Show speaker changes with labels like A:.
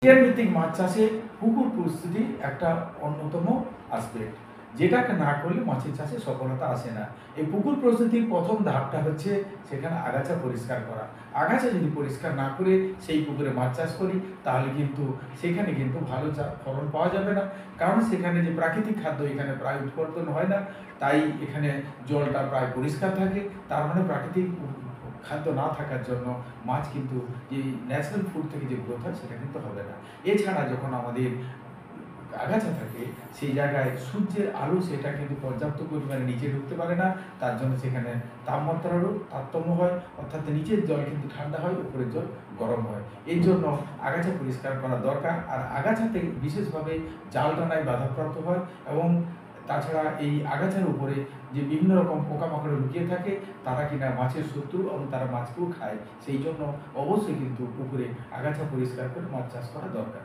A: বিজ্ঞান ভিত্তিক মাছ চাষে পুকুর পরিস্থিতি একটা অন্যতম আসপেক্ট, যেটাকে না করলে মাছের চাষে সফলতা আসে না। এই পুকুর পরিস্থিতির প্রথম ধাপটা হচ্ছে সেখানে আগাছা পরিষ্কার করা। আগাছা যদি পরিষ্কার না করে সেই পুকুরে মাছ চাষ করি, তাহলে কিন্তু সেখানে কিন্তু ভালো ফলন পাওয়া যাবে না। কারণ সেখানে যে প্রাকৃতিক খাদ্য এখানে প্রায় উৎপাদন হয় না, তাই এখানে জলটা প্রায় পরিষ্কার থাকে। তার মানে প্রাকৃতিক খাদ্য না থাকার জন্য মাছ কিন্তু যে ন্যাচারাল ফুড থেকে যে গ্রোথ হয় সেটা কিন্তু হবে না। এছাড়া যখন আমাদের আগাছা থাকে, সেই জায়গায় সূর্যের আলো সেটা কিন্তু পর্যাপ্ত পরিমাণে নিচে ঢুকতে পারে না। তার জন্য সেখানে তাপমাত্রারও তারতম্য হয়, অর্থাৎ নিচের জল কিন্তু ঠান্ডা হয়, উপরের জল গরম হয়। এই জন্য আগাছা পরিষ্কার করা দরকার। আর আগাছাতে বিশেষভাবে জাল টানায় বাধাপ্রাপ্ত হয়, এবং তাছাড়া এই আগাছার উপরে যে বিভিন্ন রকম পোকামাকড় লুকিয়ে থাকে, তারা কিনা মাছের শত্রু এবং তারা মাছকেও খায়। সেই জন্য অবশ্যই কিন্তু পুকুরে আগাছা পরিষ্কার করে মাছ চাষ করা দরকার।